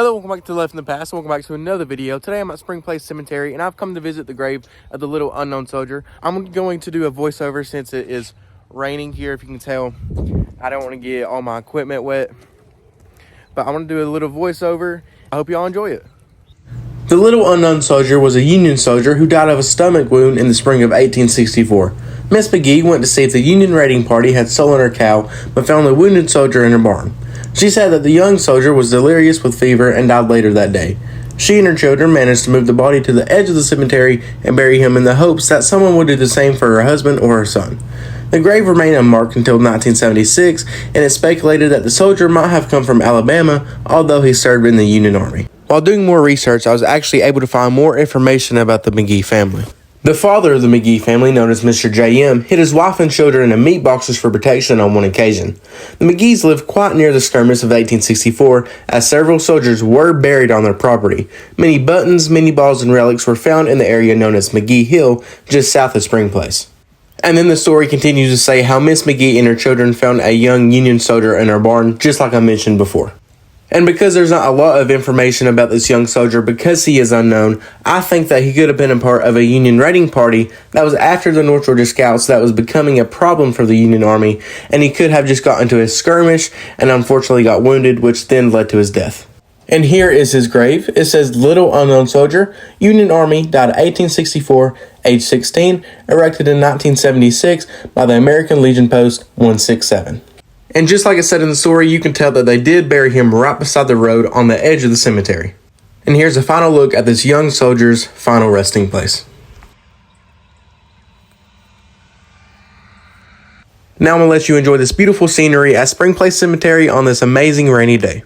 Hello, welcome back to Left in the Past. Welcome back to another video. Today I'm at Spring Place Cemetery and I've come to visit the grave of the little unknown soldier. I'm going to do a voiceover since it is raining here. If you can tell, I don't want to get all my equipment wet, but I'm going to do a little voiceover. I hope y'all enjoy it. The little unknown soldier was a Union soldier who died of a stomach wound in the spring of 1864. Miss McGee went to see if the Union raiding party had stolen her cow, but found the wounded soldier in her barn. She said that the young soldier was delirious with fever and died later that day. She and her children managed to move the body to the edge of the cemetery and bury him in the hopes that someone would do the same for her husband or her son. The grave remained unmarked until 1976, and it's speculated that the soldier might have come from Alabama, although he served in the Union Army. While doing more research, I was actually able to find more information about the McGee family. The father of the McGee family, known as Mr. J.M., hid his wife and children in meat boxes for protection on one occasion. The McGees lived quite near the skirmish of 1864, as several soldiers were buried on their property. Many buttons, mini balls, and relics were found in the area known as McGee Hill, just south of Spring Place. And then the story continues to say how Miss McGee and her children found a young Union soldier in her barn, just like I mentioned before. And because there's not a lot of information about this young soldier because he is unknown, I think that he could have been a part of a Union raiding party that was after the North Georgia Scouts that was becoming a problem for the Union Army, and he could have just got into a skirmish and unfortunately got wounded, which then led to his death. And here is his grave. It says, Little Unknown Soldier, Union Army, died in 1864, age 16, erected in 1976 by the American Legion Post 167. And just like I said in the story, you can tell that they did bury him right beside the road on the edge of the cemetery. And here's a final look at this young soldier's final resting place. Now I'm going to let you enjoy this beautiful scenery at Spring Place Cemetery on this amazing rainy day.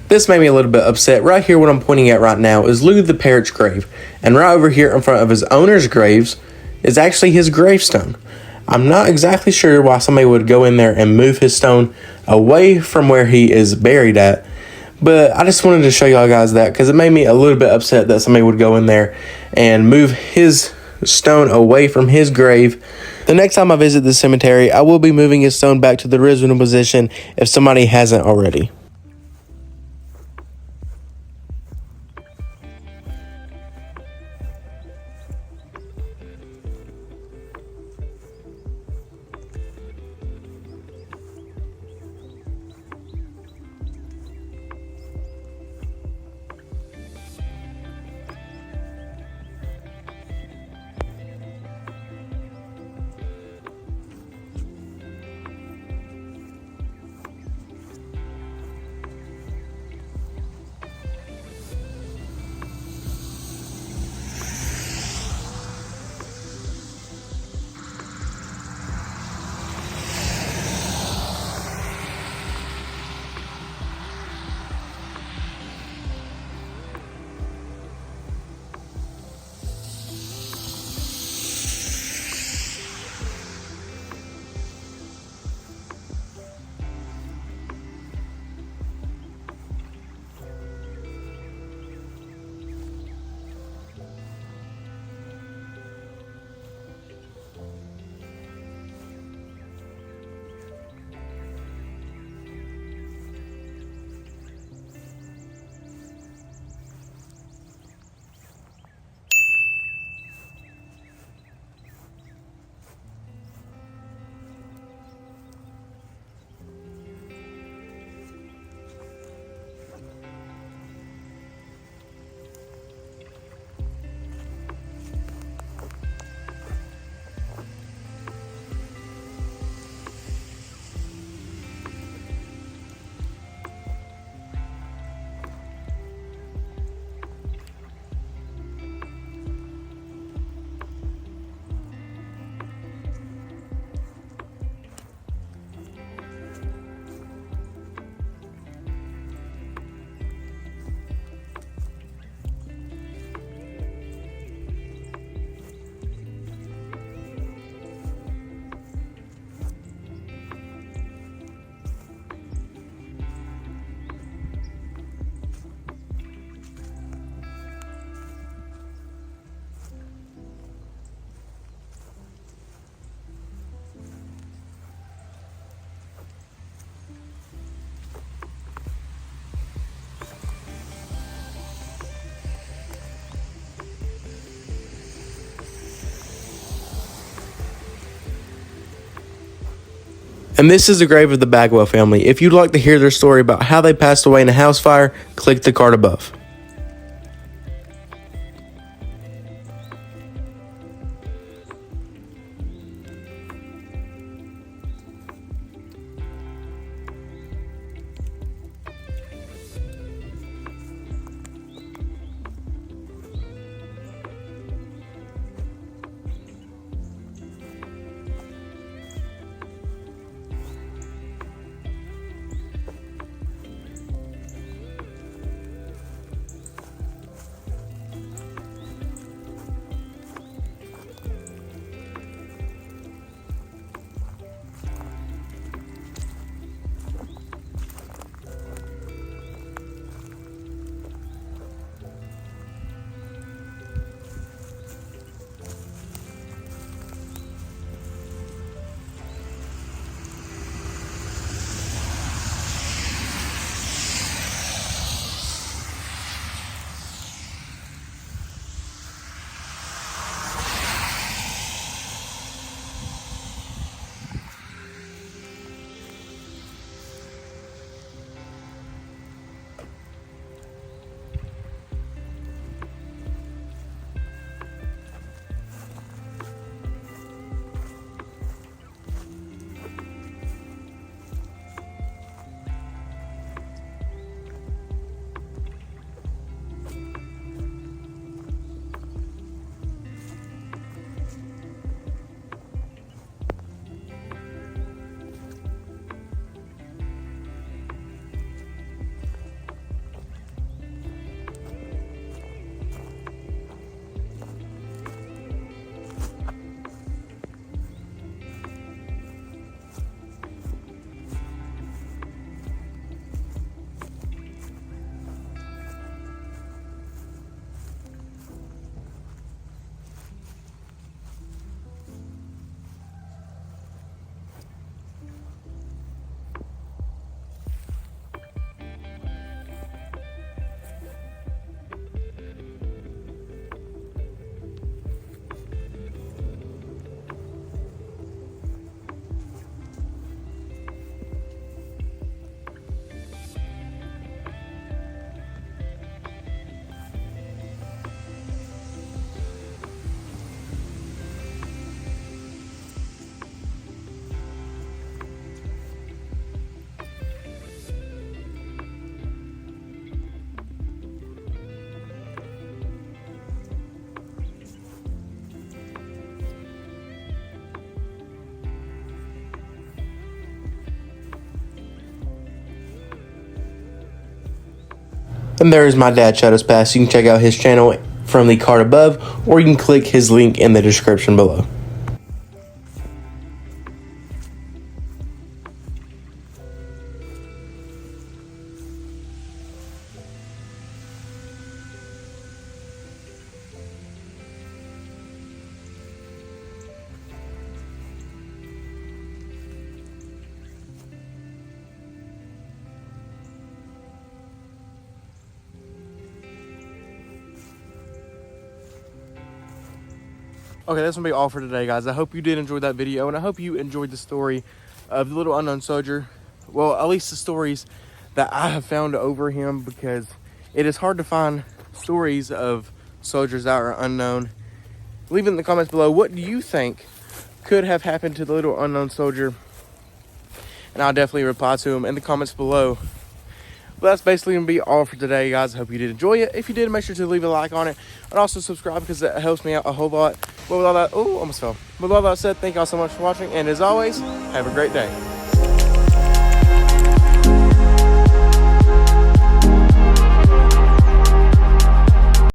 This made me a little bit upset. Right here, what I'm pointing at right now is Lou the parrot's grave. And right over here in front of his owner's graves is actually his gravestone. I'm not exactly sure why somebody would go in there and move his stone away from where he is buried at. But I just wanted to show y'all guys that because it made me a little bit upset that somebody would go in there and move his stone away from his grave. The next time I visit the cemetery, I will be moving his stone back to the original position if somebody hasn't already. And this is the grave of the Bagwell family. If you'd like to hear their story about how they passed away in a house fire, click the card above. And there is my dad shot us past. You can check out his channel from the card above, or you can click his link in the description below. Okay, that's gonna be all for today, guys. I hope you did enjoy that video, and I hope you enjoyed the story of the little unknown soldier. Well, at least the stories that I have found over him, because it is hard to find stories of soldiers that are unknown. Leave it in the comments below. What do you think could have happened to the little unknown soldier? And I'll definitely reply to him in the comments below. But that's basically going to be all for today, guys. I hope you did enjoy it. If you did, make sure to leave a like on it. And also subscribe, because that helps me out a whole lot. But with all that, almost fell. With all that said, thank y'all so much for watching. And as always, have a great day.